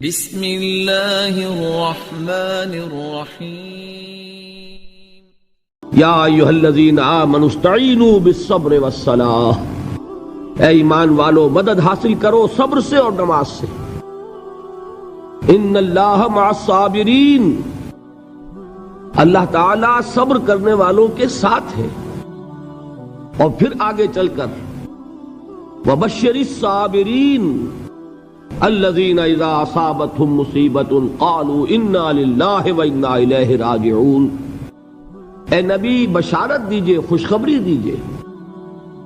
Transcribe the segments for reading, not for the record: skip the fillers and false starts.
بسم اللہ الرحمن الرحیم یا ایھا الذین آمنوا استعینوا بالصبر والصلاۃ، اے ایمان والو مدد حاصل کرو صبر سے اور نماز سے۔ ان اللہ مع الصابرین، اللہ تعالی صبر کرنے والوں کے ساتھ ہے۔ اور پھر آگے چل کر وبشر الصابرین الذین اذا اصابتهم مصیبۃ قالوا انا للہ وانا الیہ راجعون، اے نبی بشارت دیجئے، خوشخبری دیجئے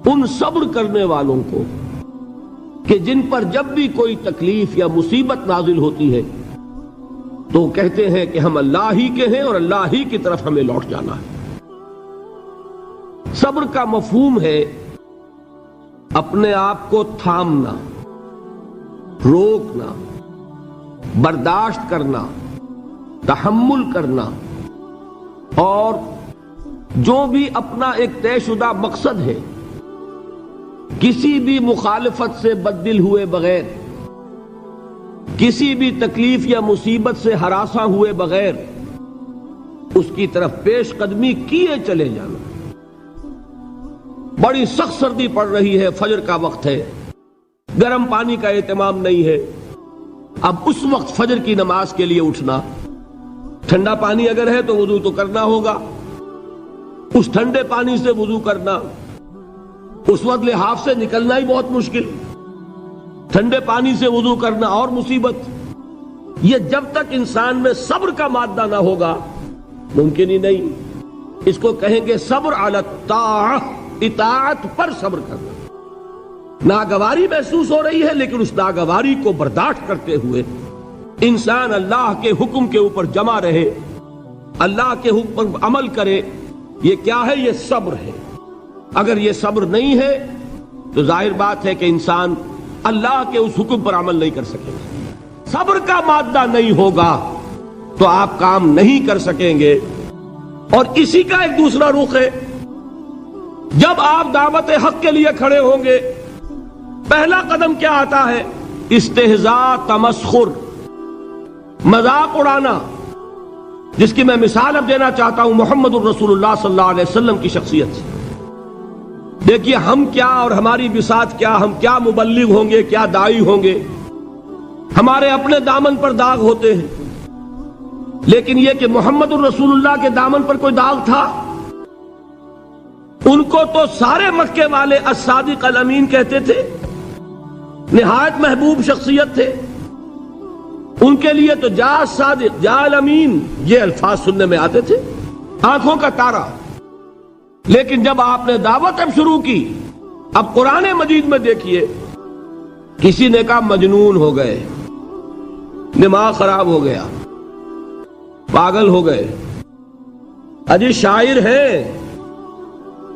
ان صبر کرنے والوں کو کہ جن پر جب بھی کوئی تکلیف یا مصیبت نازل ہوتی ہے تو کہتے ہیں کہ ہم اللہ ہی کے ہیں اور اللہ ہی کی طرف ہمیں لوٹ جانا ہے۔ صبر کا مفہوم ہے اپنے آپ کو تھامنا، روکنا، برداشت کرنا، تحمل کرنا، اور جو بھی اپنا ایک طے شدہ مقصد ہے کسی بھی مخالفت سے بددل ہوئے بغیر، کسی بھی تکلیف یا مصیبت سے ہراساں ہوئے بغیر اس کی طرف پیش قدمی کیے چلے جانا۔ بڑی سخت سردی پڑ رہی ہے، فجر کا وقت ہے، گرم پانی کا اہتمام نہیں ہے، اب اس وقت فجر کی نماز کے لیے اٹھنا، ٹھنڈا پانی اگر ہے تو وضو تو کرنا ہوگا، اس ٹھنڈے پانی سے وضو کرنا، اس وقت لحاف سے نکلنا ہی بہت مشکل، ٹھنڈے پانی سے وضو کرنا اور مصیبت۔ یہ جب تک انسان میں صبر کا مادہ نہ ہوگا ممکن ہی نہیں۔ اس کو کہیں گے صبر علی الطاعہ، اطاعت پر صبر کرنا۔ ناگواری محسوس ہو رہی ہے لیکن اس ناگواری کو برداشت کرتے ہوئے انسان اللہ کے حکم کے اوپر جمع رہے، اللہ کے حکم پر عمل کرے۔ یہ کیا ہے؟ یہ صبر ہے۔ اگر یہ صبر نہیں ہے تو ظاہر بات ہے کہ انسان اللہ کے اس حکم پر عمل نہیں کر سکے گا۔ صبر کا مادہ نہیں ہوگا تو آپ کام نہیں کر سکیں گے۔ اور اسی کا ایک دوسرا رخ ہے، جب آپ دعوت حق کے لیے کھڑے ہوں گے پہلا قدم کیا آتا ہے؟ استہزاء، تمسخر، مذاق اڑانا، جس کی میں مثال اب دینا چاہتا ہوں محمد الرسول اللہ صلی اللہ علیہ وسلم کی شخصیت سے۔ دیکھیے ہم کیا اور ہماری بساط کیا، ہم کیا مبلغ ہوں گے، کیا داعی ہوں گے، ہمارے اپنے دامن پر داغ ہوتے ہیں، لیکن یہ کہ محمد الرسول اللہ کے دامن پر کوئی داغ تھا؟ ان کو تو سارے مکے والے الصادق الامین کہتے تھے، نہایت محبوب شخصیت تھے، ان کے لیے تو جا صادق، جا الامین، یہ الفاظ سننے میں آتے تھے، آنکھوں کا تارا۔ لیکن جب آپ نے دعوت اب شروع کی، اب قرآن مجید میں دیکھیے کسی نے کہا مجنون ہو گئے، دماغ خراب ہو گیا، پاگل ہو گئے، اجی شاعر ہیں،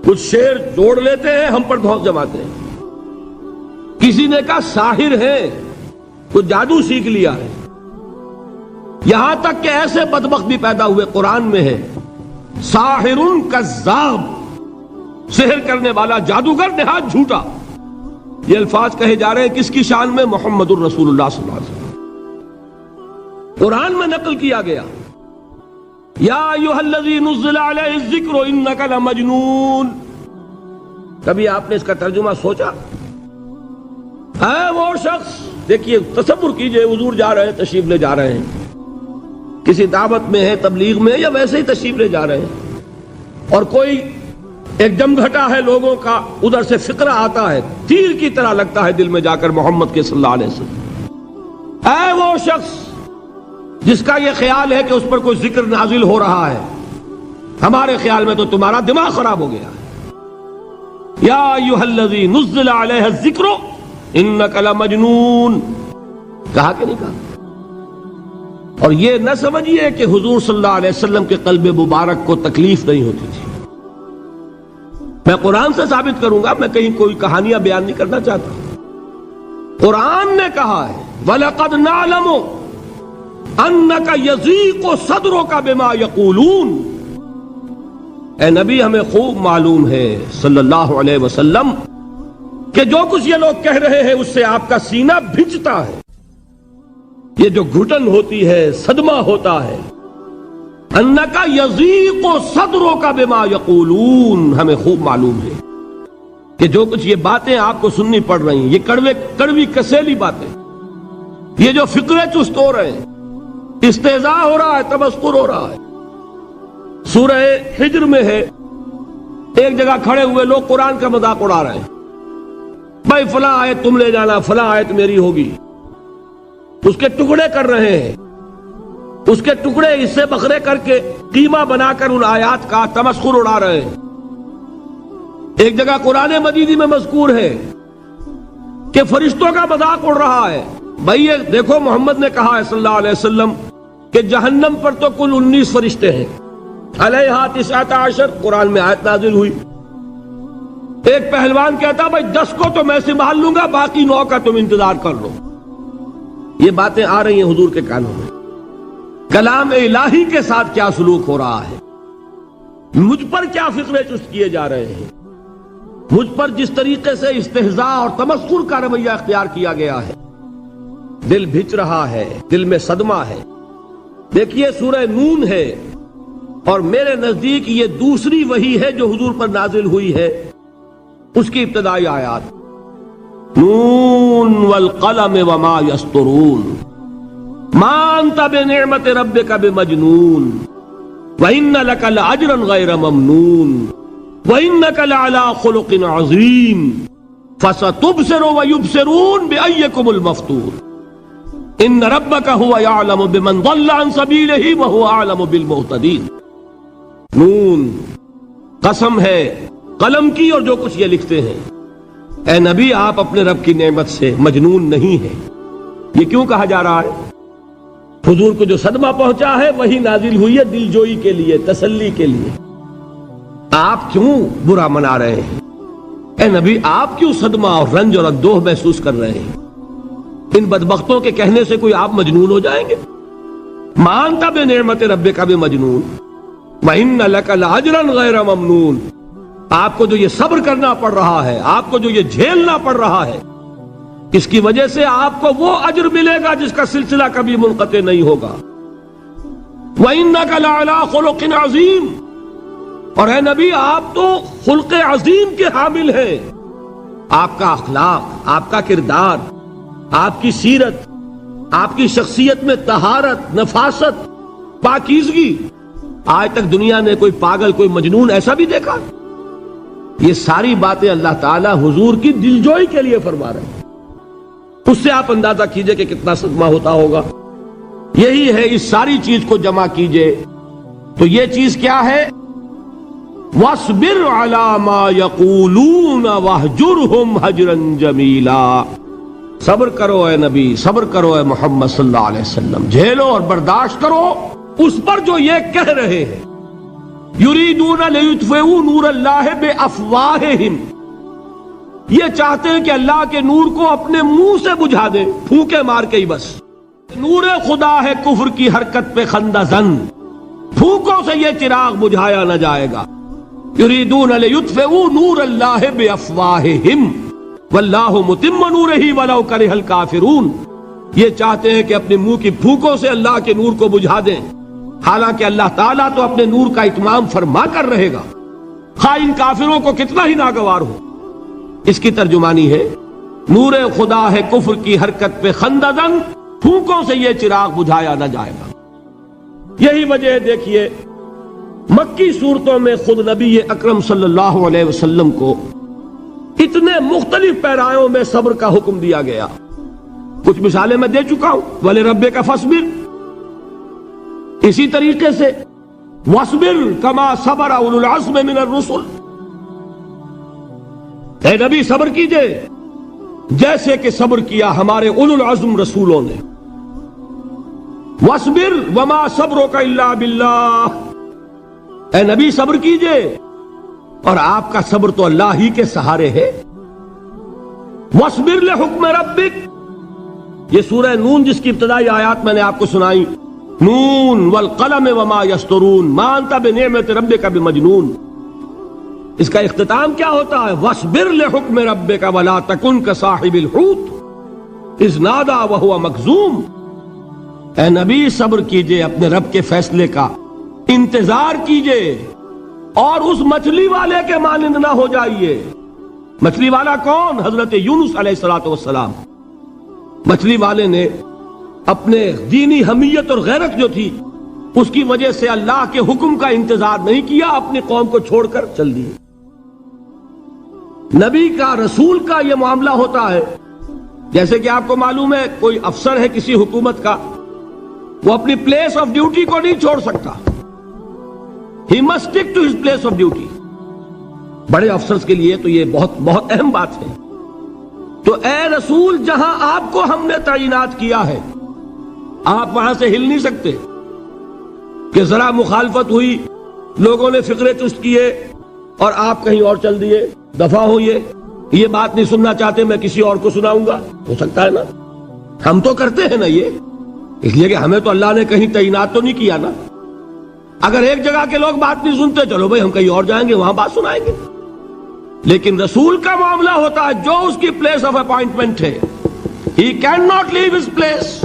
کچھ شعر جوڑ لیتے ہیں، ہم پر دھوس جماتے ہیں۔ کسی نے کہا ساحر ہے، کچھ جادو سیکھ لیا ہے۔ یہاں تک کہ ایسے بدبخت بھی پیدا ہوئے، قرآن میں ہے ساحر کذاب، سحر کرنے والا جادوگر نہایت جھوٹا۔ یہ الفاظ کہے جا رہے ہیں کس کی شان میں؟ محمد الرسول اللہ صلی اللہ علیہ وسلم۔ قرآن میں نقل کیا گیا یا ایھا الذی نزل علیہ الذکر انک لمجنون۔ کبھی آپ نے اس کا ترجمہ سوچا؟ ہے وہ شخص، دیکھیے تصور کیجئے حضور جا رہے ہیں، تشریف لے جا رہے ہیں، کسی دعوت میں ہے، تبلیغ میں، یا ویسے ہی تشریف لے جا رہے ہیں، اور کوئی ایک جمگھٹا ہے لوگوں کا، ادھر سے فقرہ آتا ہے، تیر کی طرح لگتا ہے دل میں جا کر محمد کے صلی اللہ علیہ وسلم۔ ہے وہ شخص جس کا یہ خیال ہے کہ اس پر کوئی ذکر نازل ہو رہا ہے، ہمارے خیال میں تو تمہارا دماغ خراب ہو گیا ہے۔ یا ایھا الذی نزل علیہ الذکر انک لمجنون، کہا کہ نہیں کہا؟ اور یہ نہ سمجھیے کہ حضور صلی اللہ علیہ وسلم کے قلب مبارک کو تکلیف نہیں ہوتی تھی۔ میں قرآن سے ثابت کروں گا، میں کہیں کوئی کہانیاں بیان نہیں کرنا چاہتا۔ قرآن نے کہا ہے وَلَقَدْ نَعْلَمُ أَنَّكَ يَضِيقُ صَدْرُكَ بِمَا يَقُولُونَ، اے نبی ہمیں خوب معلوم ہے صلی اللہ علیہ وسلم کہ جو کچھ یہ لوگ کہہ رہے ہیں اس سے آپ کا سینہ بھجتا ہے۔ یہ جو گھٹن ہوتی ہے، صدمہ ہوتا ہے، انکا یضیق صدرک بما یقولون، ہمیں خوب معلوم ہے کہ جو کچھ یہ باتیں آپ کو سننی پڑ رہی ہیں، یہ کڑوی کسیلی باتیں، یہ جو فقرے چست ہو رہے ہیں، استہزاء ہو رہا ہے، تمسخر ہو رہا ہے۔ سورہ حجر میں ہے، ایک جگہ کھڑے ہوئے لوگ قرآن کا مذاق اڑا رہے ہیں، بھائی فلاں آیت تم لے جانا، فلاں آیت میری ہوگی، اس کے ٹکڑے کر رہے ہیں، اس کے ٹکڑے حصے بکھرے کر کے قیمہ بنا کر ان آیات کا تمسخر اڑا رہے ہیں۔ ایک جگہ قرآن مجید میں مذکور ہے کہ فرشتوں کا مذاق اڑ رہا ہے، بھائی یہ دیکھو محمد نے کہا ہے صلی اللہ علیہ وسلم کہ جہنم پر تو کل 19 فرشتے ہیں، علیہا 19 قرآن میں آیت نازل ہوئی۔ ایک پہلوان کہتا بھائی 10 کو تو میں سنبھال لوں گا، باقی 9 کا تم انتظار کر لو۔ یہ باتیں آ رہی ہیں حضور کے کانوں میں، کلام الہی کے ساتھ کیا سلوک ہو رہا ہے، مجھ پر کیا فقرے چست کیے جا رہے ہیں، مجھ پر جس طریقے سے استہزاء اور تمسخر کا رویہ اختیار کیا گیا ہے، دل بھچ رہا ہے، دل میں صدمہ ہے۔ دیکھیے سورہ نون ہے، اور میرے نزدیک یہ دوسری وحی ہے جو حضور پر نازل ہوئی ہے، اس کی ابتدائی آیات، نون والقلم وما یسطرون ما انت بنعمت ربک بمجنون وَإِنَّ لَكَ لَأَجْرًا غَيْرَ مَمْنُونٍ وَإِنَّكَ لَعَلَىٰ خُلُقٍ عَظِيمٍ فَسَتُبْصِرُ وَيُبْصِرُونَ بِأَيِّكُمُ الْمَفْتُونُ إِنَّ رَبَّكَ هُوَ يَعْلَمُ بِمَنْ ضَلَّ عَنْ سَبِيلِهِ وَهُوَ أَعْلَمُ بِالْمُهْتَدِينَ۔ نون، قسم ہے قلم کی اور جو کچھ یہ لکھتے ہیں۔ اے نبی آپ اپنے رب کی نعمت سے مجنون نہیں ہیں۔ یہ کیوں کہا جا رہا ہے؟ حضور کو جو صدمہ پہنچا ہے وہی نازل ہوئی ہے دل جوئی کے لیے، تسلی کے لیے۔ آپ کیوں برا منا رہے ہیں؟ اے نبی آپ کیوں صدمہ اور رنج اور اندوہ محسوس کر رہے ہیں؟ ان بدبختوں کے کہنے سے کوئی آپ مجنون ہو جائیں گے؟ مانتا بے نعمت ربک بمجنون وَإِنَّ لَكَ لَأَجْرًا غَيْرَ مَمْنُونٍ۔ آپ کو جو یہ صبر کرنا پڑ رہا ہے، آپ کو جو یہ جھیلنا پڑ رہا ہے، اس کی وجہ سے آپ کو وہ اجر ملے گا جس کا سلسلہ کبھی منقطع نہیں ہوگا۔ وَإِنَّكَ لَعَلَىٰ خُلُقٍ عَظِيمٍ، اور اے نبی آپ تو خلق عظیم کے حامل ہیں۔ آپ کا اخلاق، آپ کا کردار، آپ کی سیرت، آپ کی شخصیت میں طہارت، نفاست، پاکیزگی، آج تک دنیا نے کوئی پاگل، کوئی مجنون ایسا بھی دیکھا؟ یہ ساری باتیں اللہ تعالیٰ حضور کی دلجوئی کے لیے فرما رہے ہیں۔ اس سے آپ اندازہ کیجئے کہ کتنا صدمہ ہوتا ہوگا۔ یہی ہے، اس ساری چیز کو جمع کیجئے تو یہ چیز کیا ہے؟ وَاصْبِرْ عَلَىٰ مَا يَقُولُونَ وَاهْجُرْهُمْ هَجْرًا جَمِيلًا۔ صبر کرو اے نبی، صبر کرو اے محمد صلی اللہ علیہ وسلم، جھیلو اور برداشت کرو اس پر جو یہ کہہ رہے ہیں۔ یریدون لیطفئوا نور اللہ بافواہہم، یہ چاہتے ہیں کہ اللہ کے نور کو اپنے منہ سے بجھا دیں، پھونکے مار کے ہی بس۔ نور خدا ہے کفر کی حرکت پہ خندہ زن، پھونکوں سے یہ چراغ بجھایا نہ جائے گا۔ یریدون لیطفئوا نور اللہ بافواہہم واللہ متم نورہ ولو کرہ الکافرون، یہ چاہتے ہیں کہ اپنے منہ کی پھونکوں سے اللہ کے نور کو بجھا دیں، حالانکہ اللہ تعالیٰ تو اپنے نور کا اتمام فرما کر رہے گا، خواہ ان کافروں کو کتنا ہی ناگوار ہو۔ اس کی ترجمانی ہے نور خدا ہے کفر کی حرکت پہ خنددن، پھونکوں سے یہ چراغ بجھایا نہ جائے گا۔ یہی وجہ ہے، دیکھیے مکی صورتوں میں خود نبی اکرم صلی اللہ علیہ وسلم کو اتنے مختلف پیرایوں میں صبر کا حکم دیا گیا۔ کچھ مثالیں میں دے چکا ہوں، وَلِرَبِّكَ فَاصْبِرْ، اسی طریقے سے وَاصْبِرْ كَمَا صَبَرَ أُولُو الْعَزْمِ مِنَ الرُّسُلِ، اے نبی صبر کیجئے جیسے کہ صبر کیا ہمارے اولو العزم رسولوں نے۔ وَاصْبِرْ وَمَا صَبْرُكَ إِلَّا بِاللَّهِ، اے نبی صبر کیجئے اور آپ کا صبر تو اللہ ہی کے سہارے ہے۔ وَاصْبِرْ لِحُكْمِ رَبِّكَ، یہ سورہ نون جس کی ابتدائی آیات میں نے آپ کو سنائی، نون والقلم وما یسطرون ما انت بنعمت ربک بمجنون، اس کا اختتام کیا ہوتا ہے؟ وَاصْبِرْ لِحُكْمِ رَبِّكَ وَلَا تَكُنْ كَصَاحِبِ الْحُوتِ إِذْ نَادَىٰ وَهُوَ مَكْظُومٌ اے نبی صبر کیجئے اپنے رب کے فیصلے کا انتظار کیجئے اور اس مچھلی والے کے مانند نہ ہو جائیے۔ مچھلی والا کون؟ حضرت یونس علیہ السلام۔ مچھلی والے نے اپنے دینی حمیت اور غیرت جو تھی اس کی وجہ سے اللہ کے حکم کا انتظار نہیں کیا، اپنی قوم کو چھوڑ کر چل دیے۔ نبی کا رسول کا یہ معاملہ ہوتا ہے، جیسے کہ آپ کو معلوم ہے کوئی افسر ہے کسی حکومت کا، وہ اپنی پلیس آف ڈیوٹی کو نہیں چھوڑ سکتا، he must stick to his place of duty. بڑے افسرز کے لیے تو یہ بہت بہت اہم بات ہے۔ تو اے رسول، جہاں آپ کو ہم نے تعینات کیا ہے آپ وہاں سے ہل نہیں سکتے کہ ذرا مخالفت ہوئی، لوگوں نے فقرے چست کیے اور آپ کہیں اور چل دیے، دفع ہوئیے، یہ بات نہیں سننا چاہتے میں کسی اور کو سناؤں گا۔ ہو سکتا ہے نا؟ ہم تو کرتے ہیں نا یہ، اس لیے کہ ہمیں تو اللہ نے کہیں تعینات تو نہیں کیا نا۔ اگر ایک جگہ کے لوگ بات نہیں سنتے، چلو بھائی ہم کہیں اور جائیں گے، وہاں بات سنائیں گے۔ لیکن رسول کا معاملہ ہوتا ہے جو اس کی پلیس آف اپوائنٹمنٹ ہے، he can not leave his place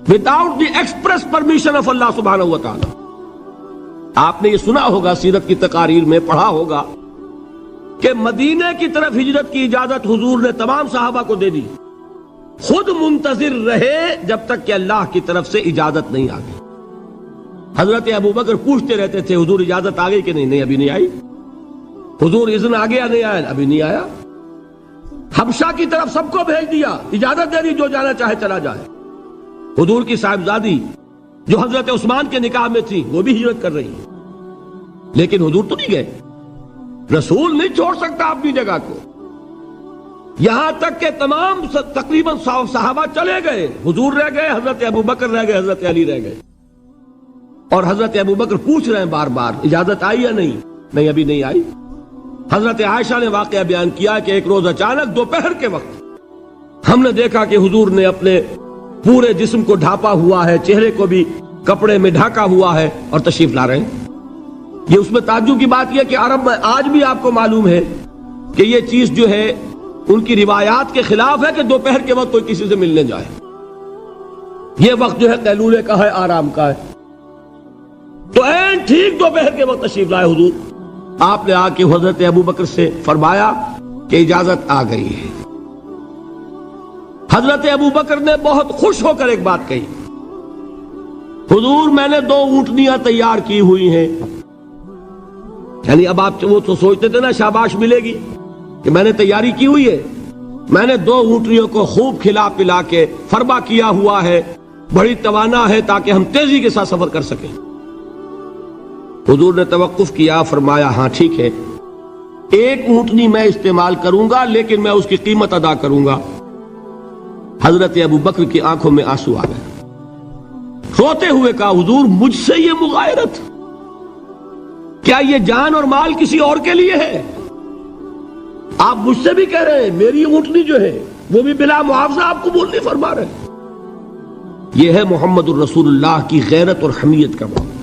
without the express permission of Allah سبحانہ و تعالی۔ آپ نے یہ سنا ہوگا، سیرت کی تقاریر میں پڑھا ہوگا کہ مدینے کی طرف ہجرت کی اجازت حضور نے تمام صحابہ کو دے دی، خود منتظر رہے جب تک کہ اللہ کی طرف سے اجازت نہیں آ گئی۔ حضرت ابوبکر پوچھتے رہتے تھے حضور اجازت آ گئی کہ نہیں؟ نہیں ابھی نہیں آئی۔ حضور اذن آ گیا؟ نہیں آیا، ابھی نہیں آیا۔ حبشہ کی طرف سب کو بھیج دیا، اجازت دے دی جو جانا چاہے چلا جائے۔ حضور کی صاحبزادی جو حضرت عثمان کے نکاح میں تھی وہ بھی ہجرت کر رہی ہے، لیکن حضور تو نہیں گئے۔ رسول نہیں چھوڑ سکتا اپنی جگہ کو، یہاں تک کہ تمام تقریباً صحابہ چلے گئے، حضور رہ گئے، حضرت ابوبکر رہ گئے، حضرت علی رہ گئے، اور حضرت ابوبکر پوچھ رہے ہیں بار بار اجازت آئی یا نہیں؟ نہیں ابھی نہیں آئی۔ حضرت عائشہ نے واقعہ بیان کیا کہ ایک روز اچانک دوپہر کے وقت ہم نے دیکھا کہ حضور نے اپنے پورے جسم کو ڈھانپا ہوا ہے، چہرے کو بھی کپڑے میں ڈھانکا ہوا ہے اور تشریف لا رہے ہیں۔ یہ اس میں تعجب کی بات یہ کہ عرب میں آج بھی آپ کو معلوم ہے کہ یہ چیز جو ہے ان کی روایات کے خلاف ہے کہ دوپہر کے وقت کوئی کسی سے ملنے جائے۔ یہ وقت جو ہے قیلولے کا ہے، آرام کا ہے۔ تو این ٹھیک دوپہر کے وقت تشریف لائے حضور، آپ نے آ کے حضرت ابوبکر سے فرمایا کہ اجازت آ گئی ہے۔ حضرت ابوبکر نے بہت خوش ہو کر ایک بات کہی، حضور میں نے 2 اونٹنیاں تیار کی ہوئی ہیں۔ یعنی اب آپ وہ تو سوچتے تھے نا شاباش ملے گی کہ میں نے تیاری کی ہوئی ہے، میں نے 2 اونٹنیوں کو خوب کھلا پلا کے فربا کیا ہوا ہے، بڑی توانا ہے تاکہ ہم تیزی کے ساتھ سفر کر سکیں۔ حضور نے توقف کیا، فرمایا ہاں ٹھیک ہے، 1 اونٹنی میں استعمال کروں گا لیکن میں اس کی قیمت ادا کروں گا۔ حضرت ابوبکر کی آنکھوں میں آنسو آ گئے، روتے ہوئے کہا حضور مجھ سے یہ مغایرت، کیا یہ جان اور مال کسی اور کے لیے ہے؟ آپ مجھ سے بھی کہہ رہے ہیں میری اونٹنی جو ہے وہ بھی بلا معاوضہ آپ قبول نہیں فرما رہے۔ یہ ہے محمد الرسول اللہ کی غیرت اور حمیت کا معاملہ۔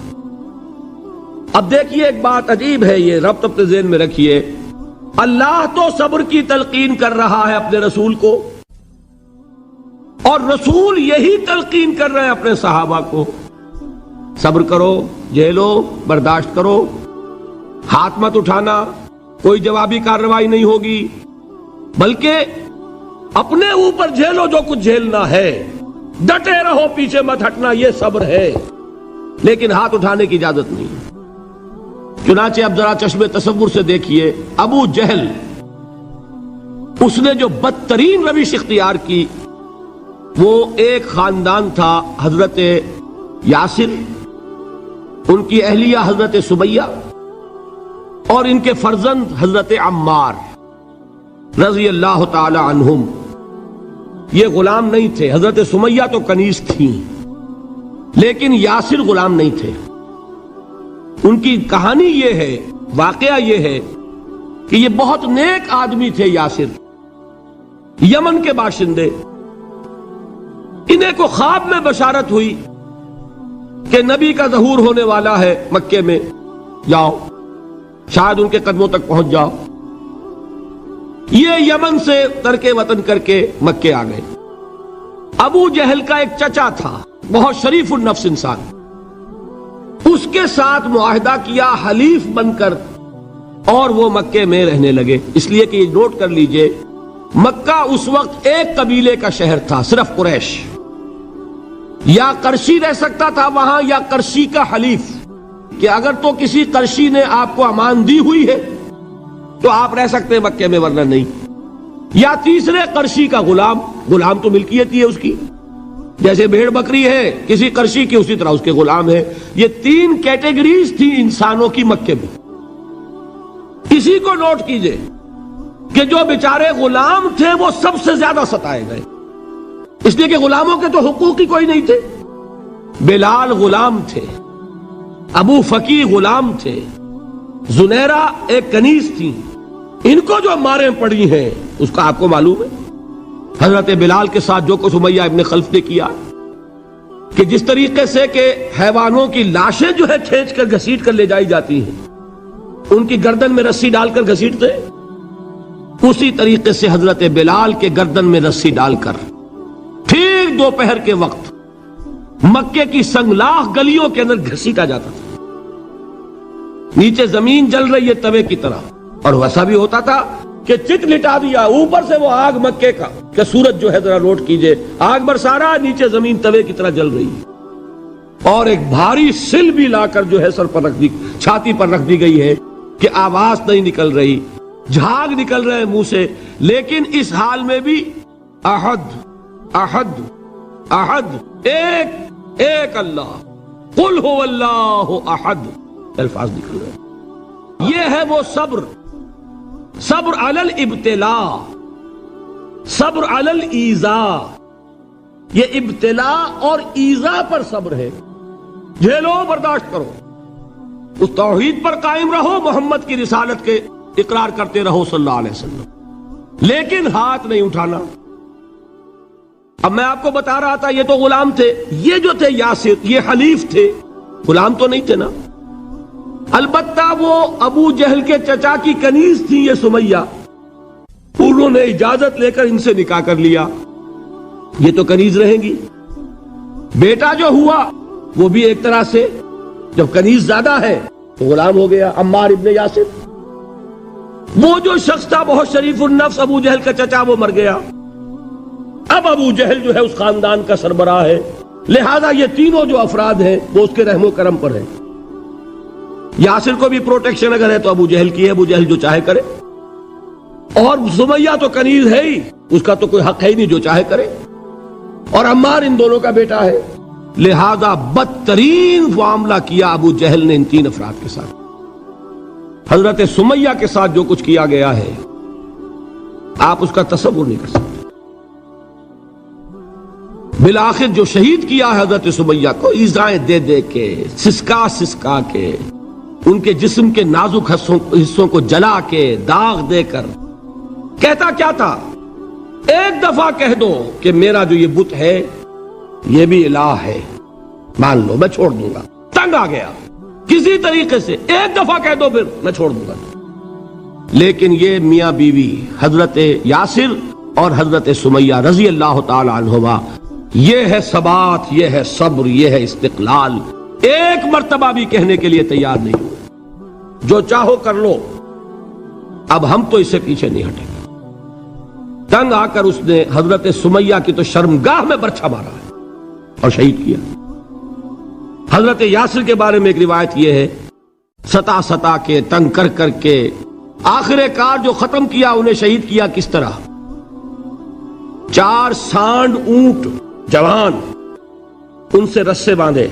اب دیکھیے ایک بات عجیب ہے، یہ ربط اپنے ذہن میں رکھیے، اللہ تو صبر کی تلقین کر رہا ہے اپنے رسول کو، اور رسول یہی تلقین کر رہے ہیں اپنے صحابہ کو، صبر کرو، جھیلو، برداشت کرو، ہاتھ مت اٹھانا، کوئی جوابی کارروائی نہیں ہوگی، بلکہ اپنے اوپر جھیلو جو کچھ جھیلنا ہے، ڈٹے رہو، پیچھے مت ہٹنا، یہ صبر ہے، لیکن ہاتھ اٹھانے کی اجازت نہیں۔ چنانچہ اب ذرا چشم تصور سے دیکھیے، ابو جہل اس نے جو بدترین روش اختیار کی، وہ ایک خاندان تھا حضرت یاسر، ان کی اہلیہ حضرت سمیہ، اور ان کے فرزند حضرت عمار رضی اللہ تعالی عنہم۔ یہ غلام نہیں تھے، حضرت سمیہ تو کنیز تھیں لیکن یاسر غلام نہیں تھے۔ ان کی کہانی یہ ہے، واقعہ یہ ہے کہ یہ بہت نیک آدمی تھے یاسر، یمن کے باشندے۔ انہیں کو خواب میں بشارت ہوئی کہ نبی کا ظہور ہونے والا ہے مکے میں، جاؤ شاید ان کے قدموں تک پہنچ جاؤ۔ یہ یمن سے ترک وطن کر کے مکے آ گئے۔ ابو جہل کا ایک چچا تھا، بہت شریف النفس انسان، اس کے ساتھ معاہدہ کیا حلیف بن کر، اور وہ مکے میں رہنے لگے۔ اس لیے کہ یہ نوٹ کر لیجئے، مکہ اس وقت ایک قبیلے کا شہر تھا، صرف قریش۔ یا قرشی رہ سکتا تھا وہاں، یا قرشی کا حلیف، کہ اگر تو کسی قرشی نے آپ کو امان دی ہوئی ہے تو آپ رہ سکتے ہیں مکے میں، ورنہ نہیں۔ یا تیسرے قرشی کا غلام، غلام تو ملکیت ہی ہے اس کی، جیسے بھیڑ بکری ہے کسی قرشی کی، اسی طرح اس کے غلام ہے۔ یہ تین کیٹیگریز تھی انسانوں کی مکے میں۔ اسی کو نوٹ کیجئے کہ جو بیچارے غلام تھے وہ سب سے زیادہ ستائے گئے، اس لیے کہ غلاموں کے تو حقوق ہی کوئی نہیں تھے۔ بلال غلام تھے، ابو فقی غلام تھے، زنیرہ ایک کنیز تھی، ان کو جو ماریں پڑی ہیں اس کا آپ کو معلوم ہے۔ حضرت بلال کے ساتھ جو کچھ امیہ ابن خلف نے کیا، کہ جس طریقے سے کہ حیوانوں کی لاشیں جو ہے کھینچ کر گھسیٹ کر لے جائی جاتی ہیں، ان کی گردن میں رسی ڈال کر گھسیٹتے، اسی طریقے سے حضرت بلال کے گردن میں رسی ڈال کر ٹھیک دوپہر کے وقت مکے کی سنگلاخ گلیوں کے اندر گھسیٹا جاتا تھا۔ نیچے زمین جل رہی ہے توے کی طرح، اور ویسا بھی ہوتا تھا کہ چت لٹا دیا، اوپر سے وہ آگ مکے کا، کہ سورج جو ہے ذرا نوٹ کیجئے، آگ برسا رہا، نیچے زمین توے کی طرح جل رہی ہے، اور ایک بھاری سل بھی لا کر جو ہے سر پر رکھ دی، چھاتی پر رکھ دی گئی ہے کہ آواز نہیں نکل رہی، جھاگ نکل رہے منہ سے، لیکن اس حال میں بھی احد احد احد، ایک ایک اللہ، قل هو اللہ احد، الفاظ نکل رہے۔ یہ ہے وہ صبر، صبر علی الابتلاء، صبر علی الایذاء، یہ ابتلاء اور ایذاء پر صبر ہے۔ جھیلو، برداشت کرو، اس توحید پر قائم رہو، محمد کی رسالت کے اقرار کرتے رہو صلی اللہ علیہ وسلم، لیکن ہاتھ نہیں اٹھانا۔ اب میں آپ کو بتا رہا تھا یہ تو غلام تھے، یہ جو تھے یاسر، یہ حلیف تھے، غلام تو نہیں تھے نا۔ البتہ وہ ابو جہل کے چچا کی کنیز تھی یہ سمیہ، انہوں نے اجازت لے کر ان سے نکاح کر لیا، یہ تو کنیز رہیں گی۔ بیٹا جو ہوا وہ بھی ایک طرح سے، جب کنیز زیادہ ہے تو غلام ہو گیا، عمار ابن یاسر۔ وہ جو شخص تھا بہت شریف النفس ابو جہل کا چچا، وہ مر گیا، اب ابو جہل جو ہے اس خاندان کا سربراہ ہے، لہذا یہ تینوں جو افراد ہیں وہ اس کے رحم و کرم پر ہیں۔ یاسر کو بھی پروٹیکشن اگر ہے تو ابو جہل کی ہے، ابو جہل جو چاہے کرے، اور سمیہ تو کنیز ہے ہی، اس کا تو کوئی حق ہے ہی نہیں، جو چاہے کرے، اور عمار ان دونوں کا بیٹا ہے، لہذا بدترین معاملہ کیا ابو جہل نے ان تین افراد کے ساتھ۔ حضرت سمیہ کے ساتھ جو کچھ کیا گیا ہے آپ اس کا تصور نہیں کر سکتے۔ بالآخر جو شہید کیا ہے حضرت سمیہ کو، ایذائیں دے دے کے، سسکا سسکا کے، ان کے جسم کے نازک حصوں کو جلا کے، داغ دے کر، کہتا کیا تھا، ایک دفعہ کہہ دو کہ میرا جو یہ بت ہے یہ بھی الہ ہے، مان لو میں چھوڑ دوں گا۔ تنگ آ گیا، کسی طریقے سے ایک دفعہ کہہ دو پھر میں چھوڑ دوں گا۔ لیکن یہ میاں بیوی حضرت یاسر اور حضرت سمیہ رضی اللہ تعالی عنہما، یہ ہے ثبات، یہ ہے صبر، یہ ہے استقلال، ایک مرتبہ بھی کہنے کے لیے تیار نہیں ہوئے، جو چاہو کر لو، اب ہم تو اس سے پیچھے نہیں ہٹیں گے۔ تنگ آ کر اس نے حضرت سمیہ کی تو شرمگاہ میں برچھا مارا ہے اور شہید کیا۔ حضرت یاسر کے بارے میں ایک روایت یہ ہے، ستا ستا کے، تنگ کر کر کے، آخر کار جو ختم کیا، انہیں شہید کیا کس طرح، 4 سانڈ اونٹ جوان، ان سے رسے باندھے،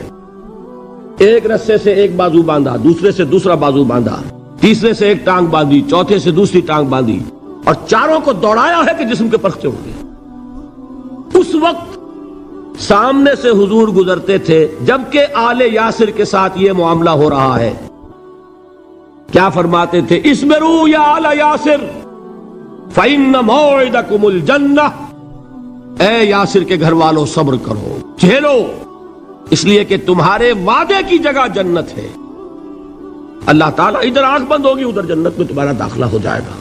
ایک رسے سے ایک بازو باندھا، دوسرے سے دوسرا بازو باندھا، تیسرے سے ایک ٹانگ باندھی، چوتھے سے دوسری ٹانگ باندھی، اور چاروں کو دوڑایا ہے کہ جسم کے پرخچے اڑ گئے۔ اس وقت سامنے سے حضور گزرتے تھے جبکہ آل یاسر کے ساتھ یہ معاملہ ہو رہا ہے، کیا فرماتے تھے، اسبروا یا آل یاسر فإن موعدکم الجنہ، اے یاسر کے گھر والوں صبر کرو، جھیلو، اس لیے کہ تمہارے وعدے کی جگہ جنت ہے۔ اللہ تعالیٰ ادھر آنکھ بند ہوگی ادھر جنت میں تمہارا داخلہ ہو جائے گا۔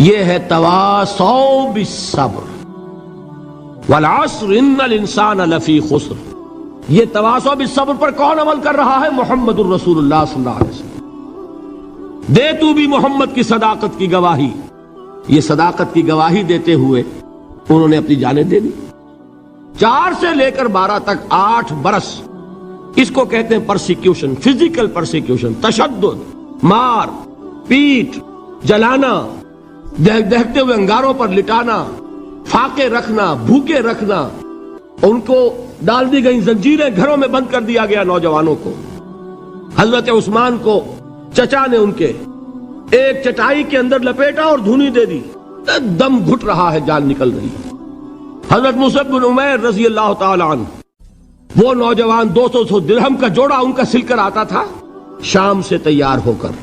یہ ہے تواصوا بالصبر، والعصر ان الانسان لفی خسر. یہ تواصو بالصبر پر کون عمل کر رہا ہے؟ محمد الرسول اللہ صلی اللہ علیہ وسلم. دے تو بھی محمد کی صداقت کی گواہی. یہ صداقت کی گواہی دیتے ہوئے انہوں نے اپنی جانیں دے دی. 4 سے لے کر 12 تک 8 برس اس کو کہتے ہیں پرسیکیوشن، فزیکل پرسیکیوشن، تشدد، مار پیٹ، جلانا، دہتے ہوئے انگاروں پر لٹانا، فاقے رکھنا، بھوکے رکھنا. ان کو ڈال دی گئی زنجیریں، گھروں میں بند کر دیا گیا نوجوانوں کو. حضرت عثمان کو چچا نے ان کے ایک چٹائی کے اندر لپیٹا اور دھونی دے دی. دم گھٹ رہا ہے، جان نکل رہی ہے. حضرت مصعب بن عمیر رضی اللہ تعالی عنہ، وہ نوجوان 200 درہم کا جوڑا ان کا سل کر آتا تھا شام سے تیار ہو کر.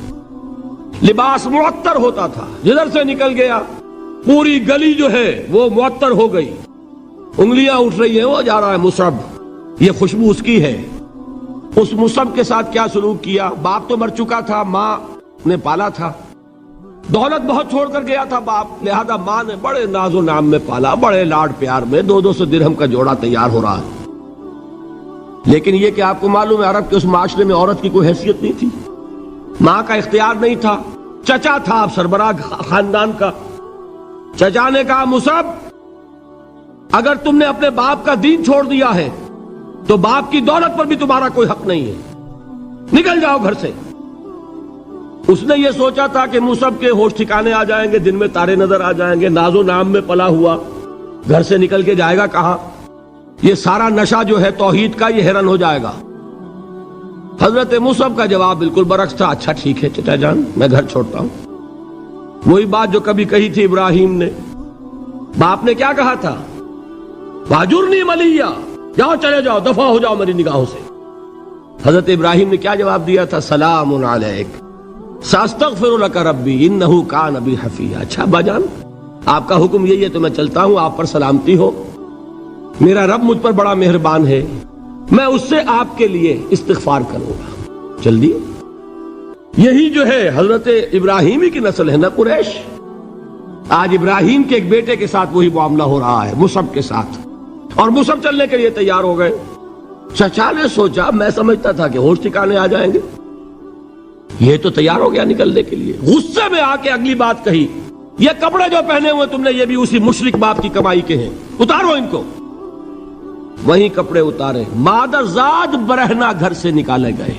لباس معطر ہوتا تھا، جدھر سے نکل گیا پوری گلی جو ہے وہ معطر ہو گئی. انگلیاں اٹھ رہی ہیں، وہ جا رہا ہے مصعب، یہ خوشبو اس کی ہے. اس مصعب کے ساتھ کیا سلوک کیا؟ باپ تو مر چکا تھا، ماں نے پالا تھا، دولت بہت چھوڑ کر گیا تھا باپ، لہذا ماں نے بڑے ناز و نام میں پالا، بڑے لاڈ پیار میں. 200 درہم کا جوڑا تیار ہو رہا ہے. لیکن یہ کہ آپ کو معلوم ہے عرب کے اس معاشرے میں عورت کی کوئی حیثیت نہیں تھی، ماں کا اختیار نہیں تھا. چچا تھا سربراہ خاندان کا. چچا نے کہا مصعب اگر تم نے اپنے باپ کا دین چھوڑ دیا ہے تو باپ کی دولت پر بھی تمہارا کوئی حق نہیں ہے، نکل جاؤ گھر سے. اس نے یہ سوچا تھا کہ مصعب کے ہوش ٹھکانے آ جائیں گے، دن میں تارے نظر آ جائیں گے، ناز و نام میں پلا ہوا گھر سے نکل کے جائے گا کہاں؟ یہ سارا نشہ جو ہے توحید کا یہ ہرن ہو جائے گا. حضرت مصعب کا جواب بالکل برعکس تھا. اچھا ٹھیک ہے چچا جان، میں گھر چھوڑتا ہوں. وہی بات جو کبھی کہی تھی ابراہیم نے. باپ نے کیا کہا تھا؟ واجرنی ملیہ، جاؤ چلے جاؤ، دفع ہو جاؤ میری نگاہوں سے. حضرت ابراہیم نے کیا جواب دیا تھا؟ سلام علیک ساستغفر لک ربی انہ کان بی حفیہ. اچھا ابا جان آپ کا حکم یہی ہے تو میں چلتا ہوں، آپ پر سلامتی ہو، میرا رب مجھ پر بڑا مہربان ہے، میں اس سے آپ کے لیے استغفار کروں گا. جلدی. یہی جو ہے حضرت ابراہیمی کی نسل ہے نا قریش. آج ابراہیم کے ایک بیٹے کے ساتھ وہی معاملہ ہو رہا ہے مصعب کے ساتھ، اور مصعب چلنے کے لیے تیار ہو گئے. چچا نے سوچا میں سمجھتا تھا کہ ہوش ٹھکانے آ جائیں گے، یہ تو تیار ہو گیا نکلنے کے لیے. غصے میں آ کے اگلی بات کہی، یہ کپڑے جو پہنے ہوئے تم نے یہ بھی اسی مشرک باپ کی کمائی کے ہیں، اتارو ان کو. وہیں کپڑے اتارے، مادر زاد برہنہ گھر سے نکالے گئے.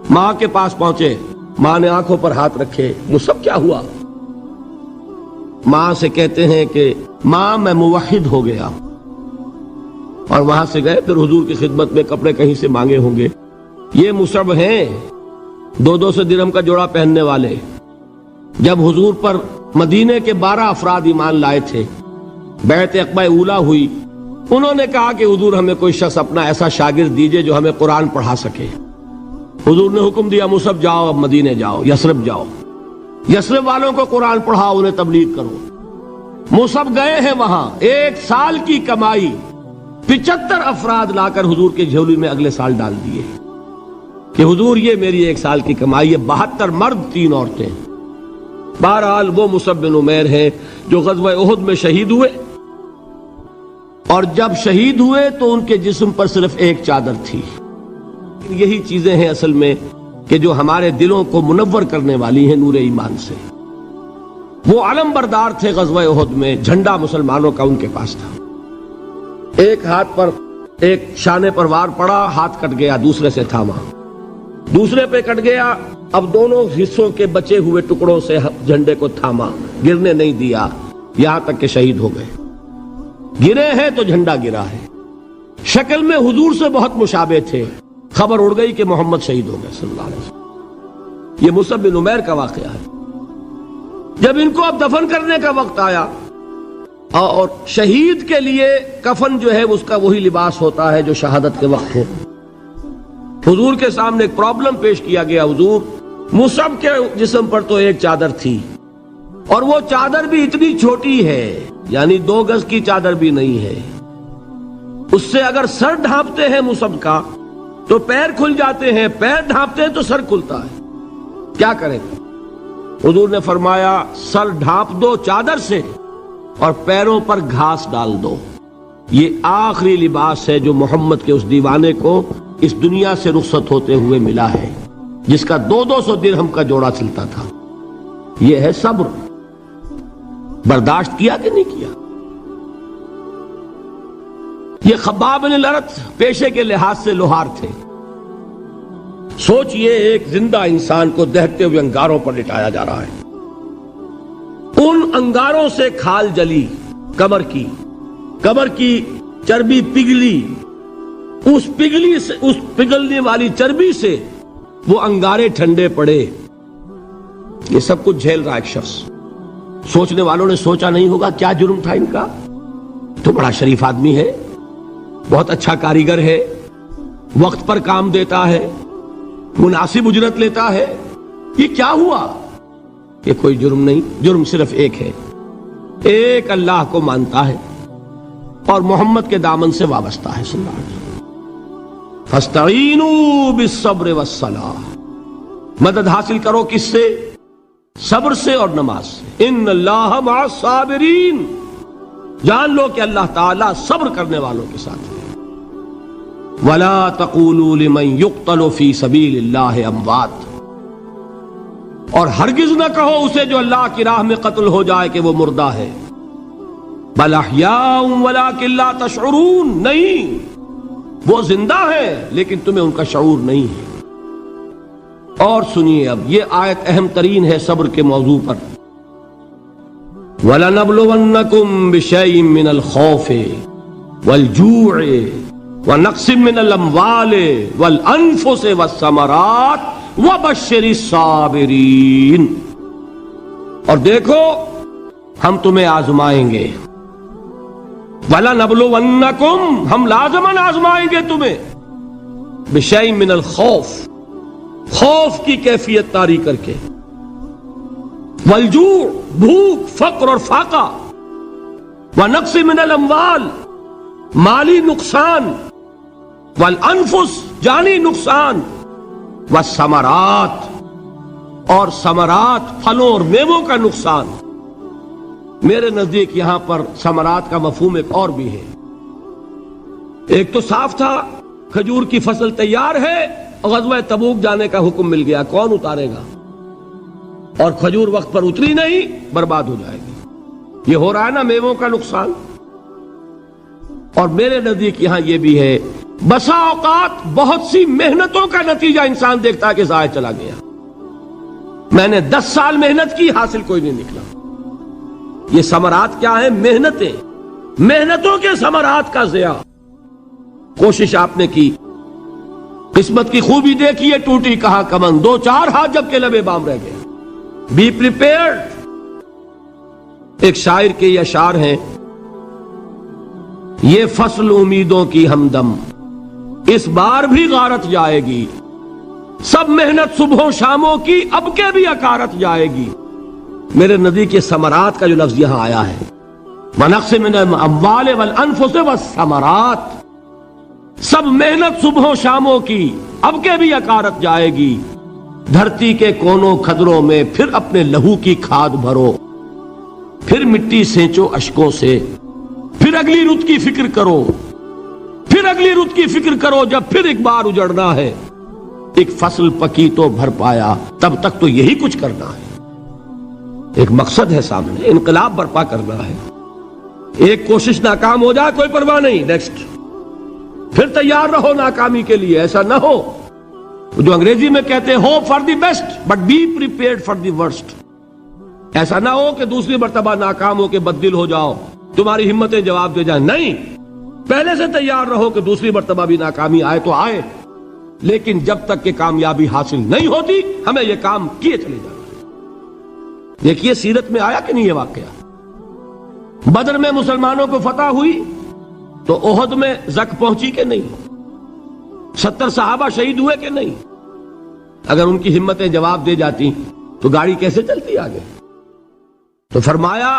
ماں کے پاس پہنچے، ماں نے آنکھوں پر ہاتھ رکھے. مصعب کیا ہوا؟ ماں سے کہتے ہیں کہ ماں میں موحد ہو گیا. اور وہاں سے گئے، پھر حضور کی خدمت میں کپڑے کہیں سے مانگے ہوں گے. یہ مصعب ہیں 200 درہم کا جوڑا پہننے والے. جب حضور پر مدینے کے 12 افراد ایمان لائے تھے، بیعت عقبہ اولا ہوئی، انہوں نے کہا کہ حضور ہمیں کوئی شخص اپنا ایسا شاگرد دیجئے جو ہمیں قرآن پڑھا سکے. حضور نے حکم دیا مصعب جاؤ، اب مدینے جاؤ، یثرب جاؤ، یثرب والوں کو قرآن پڑھاؤ، انہیں تبلیغ کرو. مصعب گئے ہیں وہاں، 1 سال کی کمائی 75 افراد لا کر حضور کے جھولی میں اگلے سال ڈال دیے کہ حضور یہ میری 1 سال کی کمائی ہے. 72 مرد 3 عورتیں. بہرحال وہ مصعب بن عمیر ہیں جو غزوہ احد میں شہید ہوئے، اور جب شہید ہوئے تو ان کے جسم پر صرف ایک چادر تھی. یہی چیزیں ہیں اصل میں کہ جو ہمارے دلوں کو منور کرنے والی ہیں نور ایمان سے. وہ علم بردار تھے غزوہ احد میں، جھنڈا مسلمانوں کا ان کے پاس تھا. ایک ہاتھ پر ایک شانے پر وار پڑا، ہاتھ کٹ گیا، دوسرے سے تھاما، دوسرے پہ کٹ گیا، اب دونوں حصوں کے بچے ہوئے ٹکڑوں سے جھنڈے کو تھاما، گرنے نہیں دیا، یہاں تک کہ شہید ہو گئے. گرے ہیں تو جھنڈا گرا ہے. شکل میں حضور سے بہت مشابہ تھے. خبر اڑ گئی کہ محمد شہید ہو گئے صلی اللہ علیہ وسلم. یہ مصعب بن عمیر کا واقعہ ہے. جب ان کو اب دفن کرنے کا وقت آیا، اور شہید کے لیے کفن جو ہے اس کا وہی لباس ہوتا ہے جو شہادت کے وقت ہو. حضور کے سامنے ایک پرابلم پیش کیا گیا. حضور مصعب کے جسم پر تو ایک چادر تھی، اور وہ چادر بھی اتنی چھوٹی ہے، یعنی 2 گز کی چادر بھی نہیں ہے. اس سے اگر سر ڈھانپتے ہیں مصعب کا تو پیر کھل جاتے ہیں، پیر ڈھانپتے ہیں تو سر کھلتا ہے. کیا کریں؟ حضور نے فرمایا سر ڈھانپ دو چادر سے، اور پیروں پر گھاس ڈال دو. یہ آخری لباس ہے جو محمد کے اس دیوانے کو اس دنیا سے رخصت ہوتے ہوئے ملا ہے، جس کا 200 درہم کا جوڑا چلتا تھا. یہ ہے صبر. برداشت کیا کہ نہیں کیا؟ یہ خباب بن الارت پیشے کے لحاظ سے لوہار تھے. سوچئے ایک زندہ انسان کو دہتے ہوئے انگاروں پر لٹایا جا رہا ہے. ان انگاروں سے کھال جلی، کمر کی چربی پگھلی، اس پگھلنے والی چربی سے وہ انگارے ٹھنڈے پڑے. یہ سب کچھ جھیل رہا ایک شخص. سوچنے والوں نے سوچا نہیں ہوگا کیا جرم تھا ان کا؟ تو بڑا شریف آدمی ہے، بہت اچھا کاریگر ہے، وقت پر کام دیتا ہے، مناسب اجرت لیتا ہے. یہ کیا ہوا؟ یہ کوئی جرم نہیں. جرم صرف ایک ہے، ایک اللہ کو مانتا ہے اور محمد کے دامن سے وابستہ ہے صلی اللہ علیہ وسلم. فاستعینوا بالصبر والصلاۃ، مدد حاصل کرو کس سے؟ صبر سے اور نماز سے. ان اللہ مع الصابرین، جان لو کہ اللہ تعالیٰ صبر کرنے والوں کے ساتھ ہے. وَلَا تَقُولُوا لِمَنْ يُقْتَلُ فِي سَبِيلِ اللَّهِ أَمْوَاتٌ، اور ہرگز نہ کہو اسے جو اللہ کی راہ میں قتل ہو جائے کہ وہ مردہ ہے. بَلْ أَحْيَاءٌ وَلَكِنْ لَا تَشْعُرُونَ، نہیں، وہ زندہ ہے لیکن تمہیں ان کا شعور نہیں ہے. اور سنیے اب یہ آیت اہم ترین ہے صبر کے موضوع پر. وَلَنَبْلُوَنَّكُمْ بِشَيْءٍ مِّنَ الْخَوْفِ وَالْجُوعِ وَنَقْصٍ مِّنَ الْأَمْوَالِ وَالْأَنفُسِ وَالثَّمَرَاتِ وَبَشِّرِ الصَّابِرِينَ. اور دیکھو ہم تمہیں آزمائیں گے. وَلَنَبْلُوَنَّكُمْ، ہم لازماً آزمائیں گے تمہیں. بِشَيْءٍ مِّنَ الْخَوْفِ، خوف کی کیفیت طاری کر کے، والجوع، بھوک، فقر اور فاقہ، ونقص من الاموال، مالی نقصان، والانفس، جانی نقصان، والثمرات، اور ثمرات، پھلوں اور میووں کا نقصان. میرے نزدیک یہاں پر ثمرات کا مفہوم ایک اور بھی ہے. ایک تو صاف تھا کھجور کی فصل تیار ہے، غزوہ تبوک جانے کا حکم مل گیا، کون اتارے گا؟ اور کھجور وقت پر اتری نہیں، برباد ہو جائے گی. یہ ہو رہا ہے نا میووں کا نقصان. اور میرے نزدیک یہاں یہ بھی ہے، بسا اوقات بہت سی محنتوں کا نتیجہ انسان دیکھتا ہے کہ ضائع چلا گیا. میں نے 10 سال محنت کی، حاصل کوئی نہیں نکلا. یہ ثمرات کیا ہیں؟ محنتیں، محنتوں کے ثمرات کا ضیاع. کوشش آپ نے کی، قسمت کی خوبی دیکھیے، ٹوٹی کہاں کمن، 2-4 ہاتھ جب کے لبے بام رہ گئے. Be prepared. ایک شاعر کے یہ اشعار ہیں، یہ فصل امیدوں کی ہمدم اس بار بھی غارت جائے گی، سب محنت صبحوں شاموں کی اب کے بھی اکارت جائے گی. میرے نزدیک یہ ثمرات کا جو لفظ یہاں آیا ہے، وَنَقْصٍ مِّنَ الْأَمْوَالِ وَالْأَنفُسِ وَالثَّمَرَاتِ، سب محنت صبحوں شاموں کی اب کے بھی اکارت جائے گی. دھرتی کے کونوں کھدروں میں پھر اپنے لہو کی کھاد بھرو، پھر مٹی سینچو اشکوں سے، پھر اگلی رت کی فکر کرو، پھر اگلی رت کی فکر کرو، جب پھر ایک بار اجڑنا ہے. ایک فصل پکی تو بھر پایا، تب تک تو یہی کچھ کرنا ہے. ایک مقصد ہے سامنے، انقلاب برپا کرنا ہے. ایک کوشش ناکام ہو جائے کوئی پرواہ نہیں، نیکسٹ. پھر تیار رہو ناکامی کے لیے. ایسا نہ ہو جو انگریزی میں کہتے ہیں hope for the best but be prepared for the worst. ایسا نہ ہو کہ دوسری مرتبہ ناکام ہو کے بددل ہو جاؤ، تمہاری ہمتیں جواب دے جائیں. نہیں، پہلے سے تیار رہو کہ دوسری مرتبہ بھی ناکامی آئے تو آئے، لیکن جب تک کہ کامیابی حاصل نہیں ہوتی ہمیں یہ کام کیے چلے جانا. دیکھیے سیرت میں آیا کہ نہیں یہ واقعہ. بدر میں مسلمانوں کو فتح ہوئی تو احد میں زک پہنچی کہ نہیں؟ 70 صحابہ شہید ہوئے کہ نہیں؟ اگر ان کی ہمتیں جواب دے جاتی تو گاڑی کیسے چلتی آگے؟ تو فرمایا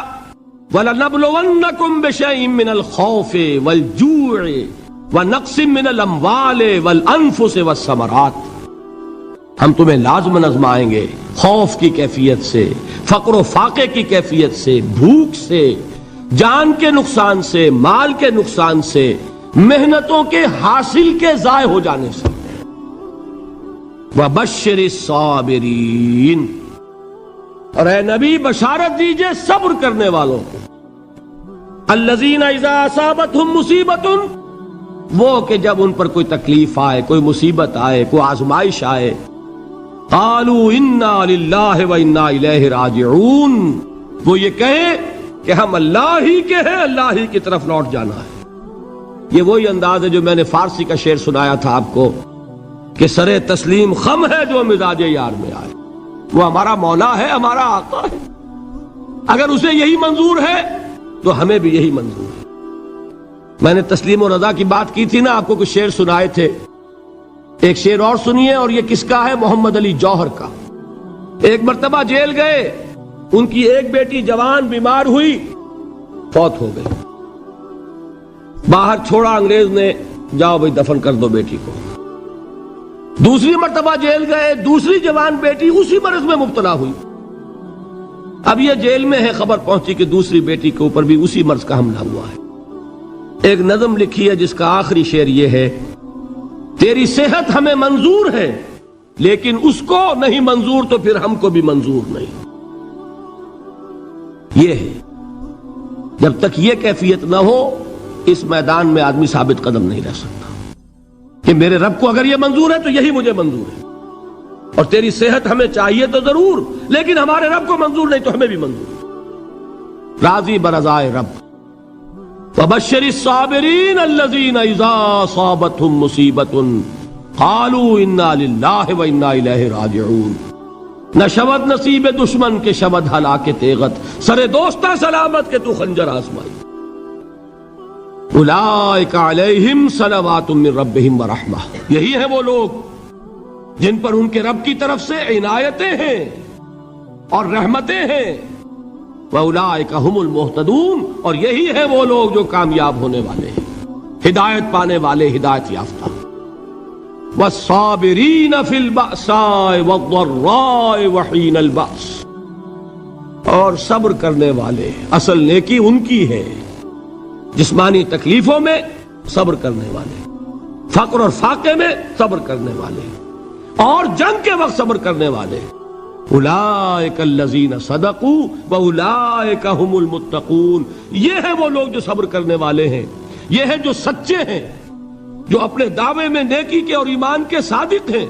وَلَنَبْلُوَنَّكُمْ بِشَيْءٍ مِّنَ الْخَوْفِ وَالْجُوعِ وَنَقْصٍ مِّنَ الْأَمْوَالِ وَالْأَنفُسِ وَالثَّمَرَاتِ. ہم تمہیں لازماً آزمائیں گے، خوف کی کیفیت سے، فقر و فاقے کی کیفیت سے، بھوک سے، جان کے نقصان سے، مال کے نقصان سے، محنتوں کے حاصل کے ضائع ہو جانے سے۔ وَبَشِّرِ الصَّابِرِينَ، اور اے نبی بشارت دیجئے صبر کرنے والوں کو۔ الَّذِينَ إِذَا أَصَابَتْهُمْ مُصِيبَةٌ، وہ کہ جب ان پر کوئی تکلیف آئے، کوئی مصیبت آئے، کوئی آزمائش آئے، قَالُوا إِنَّا لِلَّهِ وَإِنَّا إِلَيْهِ رَاجِعُونَ، وہ یہ کہیں کہ ہم اللہ ہی کے ہیں، اللہ ہی کی طرف لوٹ جانا ہے۔ یہ وہی انداز ہے جو میں نے فارسی کا شعر سنایا تھا آپ کو کہ سرے تسلیم خم ہے جو مزاج یار میں آئے۔ وہ ہمارا مولا ہے، ہمارا آقا ہے، اگر اسے یہی منظور ہے تو ہمیں بھی یہی منظور ہے۔ میں نے تسلیم و رضا کی بات کی تھی نا، آپ کو کچھ شعر سنائے تھے، ایک شعر اور سنیے، اور یہ کس کا ہے؟ محمد علی جوہر کا۔ ایک مرتبہ جیل گئے، ان کی ایک بیٹی جوان بیمار ہوئی، فوت ہو گئی، باہر چھوڑا انگریز نے، جاؤ بھائی دفن کر دو بیٹی کو۔ دوسری مرتبہ جیل گئے، دوسری جوان بیٹی اسی مرض میں مبتلا ہوئی، اب یہ جیل میں ہے، خبر پہنچی کہ دوسری بیٹی کے اوپر بھی اسی مرض کا حملہ ہوا ہے۔ ایک نظم لکھی ہے جس کا آخری شعر یہ ہے، تیری صحت ہمیں منظور ہے لیکن اس کو نہیں منظور تو پھر ہم کو بھی منظور نہیں۔ یہ ہے، جب تک یہ کیفیت نہ ہو اس میدان میں آدمی ثابت قدم نہیں رہ سکتا کہ میرے رب کو اگر یہ منظور ہے تو یہی مجھے منظور ہے، اور تیری صحت ہمیں چاہیے تو ضرور لیکن ہمارے رب کو منظور نہیں تو ہمیں بھی منظور ہے۔ راضی برضائے رب۔ وَبَشِّرِ الصَّابِرِينَ الَّذِينَ إِذَا أَصَابَتْهُمْ مُصِيبَةٌ قَالُوا إِنَّا لِلَّهِ وَإِنَّا إِلَيْهِ رَاجِعُونَ۔ نہ شود نصیب دشمن کے شود ہلاک تیغت، سر دوستہ سلامت کے تو خنجر آزمائی۔ اولئک علیہم صلوات من ربہم ورحمہ، یہی ہے وہ لوگ جن پر ان کے رب کی طرف سے عنایتیں ہیں اور رحمتیں ہیں۔ وَأُولَئِكَ هُمُ الْمُهْتَدُونَ، اور یہی ہے وہ لوگ جو کامیاب ہونے والے ہیں، ہدایت پانے والے، ہدایت یافتہ۔ وَالصَّابِرِينَ فِي الْبَأْسَاءِ وَالضَّرَّاءِ وَحِينَ الْبَأْسِ، اور صبر کرنے والے، اصل نیکی ان کی ہے، جسمانی تکلیفوں میں صبر کرنے والے، فقر اور فاقے میں صبر کرنے والے، اور جنگ کے وقت صبر کرنے والے۔ اولئک الذین صدقوا واولئک هم المتقون، یہ ہے وہ لوگ جو صبر کرنے والے ہیں، یہ ہے جو سچے ہیں، جو اپنے دعوے میں نیکی کے اور ایمان کے صادق ہیں،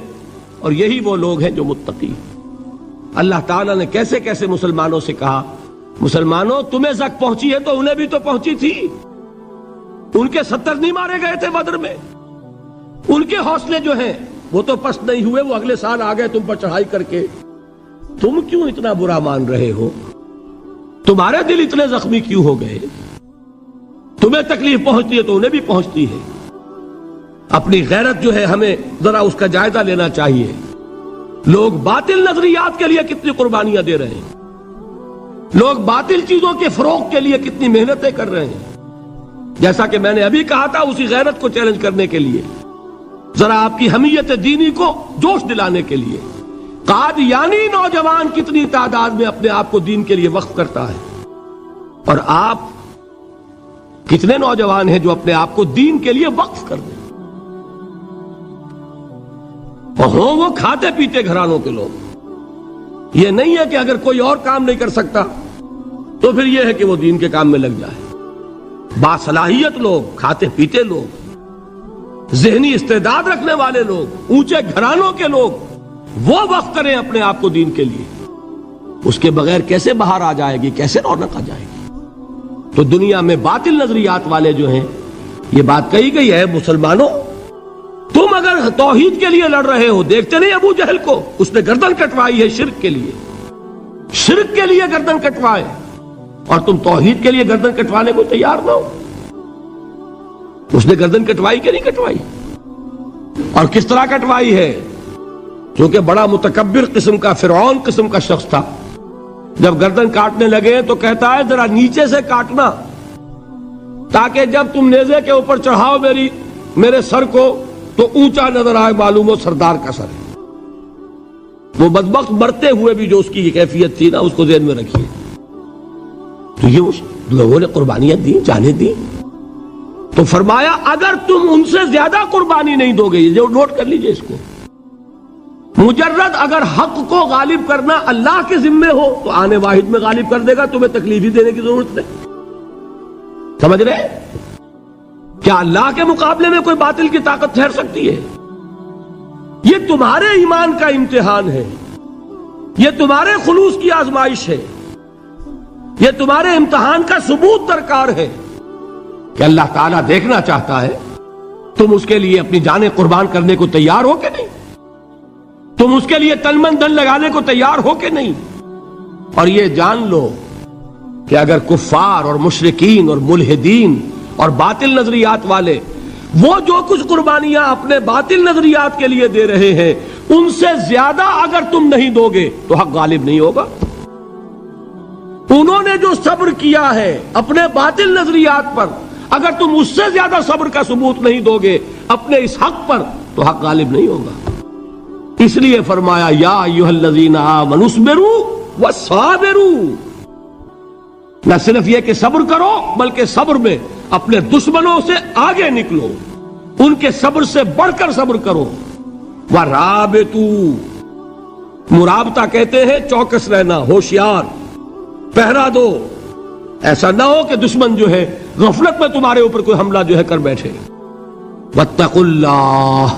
اور یہی وہ لوگ ہیں جو متقی۔ اللہ تعالیٰ نے کیسے کیسے مسلمانوں سے کہا، مسلمانوں تمہیں زک پہنچی ہے تو انہیں بھی تو پہنچی تھی، ان کے 70 نہیں مارے گئے تھے بدر میں، ان کے حوصلے جو ہیں وہ تو پست نہیں ہوئے، وہ اگلے سال آ گئے تم پر چڑھائی کر کے، تم کیوں اتنا برا مان رہے ہو؟ تمہارے دل اتنے زخمی کیوں ہو گئے؟ تمہیں تکلیف پہنچتی ہے تو انہیں بھی پہنچتی ہے۔ اپنی غیرت جو ہے ہمیں ذرا اس کا جائزہ لینا چاہیے۔ لوگ باطل نظریات کے لیے کتنی قربانیاں دے رہے ہیں، لوگ باطل چیزوں کے فروغ کے لیے کتنی محنتیں کر رہے ہیں۔ جیسا کہ میں نے ابھی کہا تھا، اسی غیرت کو چیلنج کرنے کے لیے، ذرا آپ کی حمیت دینی کو جوش دلانے کے لیے، قادیانی نوجوان کتنی تعداد میں اپنے آپ کو دین کے لیے وقف کرتا ہے، اور آپ کتنے نوجوان ہیں جو اپنے آپ کو دین کے لیے وقف کر دیں، اور ہوں وہ کھاتے پیتے گھرانوں کے لوگ۔ یہ نہیں ہے کہ اگر کوئی اور کام نہیں کر سکتا تو پھر یہ ہے کہ وہ دین کے کام میں لگ جائے۔ باصلاحیت لوگ، کھاتے پیتے لوگ، ذہنی استعداد رکھنے والے لوگ، اونچے گھرانوں کے لوگ، وہ وقف کریں اپنے آپ کو دین کے لیے۔ اس کے بغیر کیسے باہر آ جائے گی، کیسے رونق آ جائے گی؟ تو دنیا میں باطل نظریات والے جو ہیں، یہ بات کہی گئی ہے، مسلمانوں تم اگر توحید کے لیے لڑ رہے ہو، دیکھتے نہیں ابو جہل کو، اس نے گردن کٹوائی ہے شرک کے لیے، شرک کے لیے گردن کٹوائے، اور تم توحید کے لیے گردن کٹوانے کو تیار نہ ہو۔ اس نے گردن کٹوائی کہ نہیں کٹوائی؟ اور کس طرح کٹوائی ہے؟ کیونکہ بڑا متکبر قسم کا، فرعون قسم کا شخص تھا، جب گردن کاٹنے لگے تو کہتا ہے ذرا نیچے سے کاٹنا، تاکہ جب تم نیزے کے اوپر چڑھاؤ میرے سر کو تو اونچا نظر آئے، معلوم ہو سردار کا سر ہے۔ وہ بدبخت مرتے ہوئے بھی جو اس کی یہ کیفیت تھی نا، اس کو ذہن میں رکھیے۔ تو یہ لوگوں نے قربانیاں دی، جانیں دی. تو فرمایا اگر تم ان سے زیادہ قربانی نہیں دو گے، یہ جو نوٹ کر لیجئے اس کو، مجرد اگر حق کو غالب کرنا اللہ کے ذمے ہو تو آنے واحد میں غالب کر دے گا، تمہیں تکلیف ہی دینے کی ضرورت نہیں. سمجھ رہے؟ کیا اللہ کے مقابلے میں کوئی باطل کی طاقت ٹھہر سکتی ہے؟ یہ تمہارے ایمان کا امتحان ہے، یہ تمہارے خلوص کی آزمائش ہے، یہ تمہارے امتحان کا ثبوت درکار ہے کہ اللہ تعالیٰ دیکھنا چاہتا ہے تم اس کے لیے اپنی جانیں قربان کرنے کو تیار ہو کہ نہیں، تم اس کے لیے تن من دھن لگانے کو تیار ہو کہ نہیں. اور یہ جان لو کہ اگر کفار اور مشرکین اور ملحدین اور باطل نظریات والے وہ جو کچھ قربانیاں اپنے باطل نظریات کے لیے دے رہے ہیں ان سے زیادہ اگر تم نہیں دو گے تو حق غالب نہیں ہوگا. انہوں نے جو صبر کیا ہے اپنے باطل نظریات پر، اگر تم اس سے زیادہ صبر کا ثبوت نہیں دو گے اپنے اس حق پر تو حق غالب نہیں ہوگا. اس لیے فرمایا یا ایھا الذین آمنوا اصبروا وصابروا، نہ صرف یہ کہ صبر کرو بلکہ صبر میں اپنے دشمنوں سے آگے نکلو، ان کے صبر سے بڑھ کر صبر کرو. وَرَابِطُوا، مرابطہ کہتے ہیں چوکس رہنا، ہوشیار، پہرا دو، ایسا نہ ہو کہ دشمن جو ہے غفلت میں تمہارے اوپر کوئی حملہ جو ہے کر بیٹھے. وَاتَّقُوا اللَّهَ،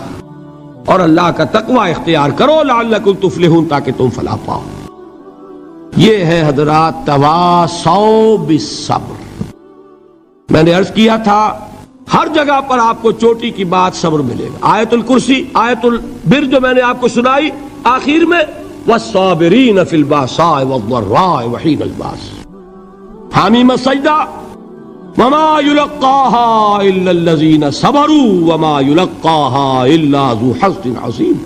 اور اللہ کا تقوی اختیار کرو، لعلکم تفلحون، تاکہ تم فلاح پاؤ. یہ ہے حضرات تواصوا بالصبر. میں نے عرض کیا تھا ہر جگہ پر آپ کو چوٹی کی بات صبر ملے گا. آیت الکرسی، آیت البر جو میں نے آپ کو سنائی آخر میں، والصابرین فی الباساء والضراء وحین الباس. حامیم السجدہ، وما یلقاها الا الذین صبروا وما یلقاها الا ذو حظ عظیم.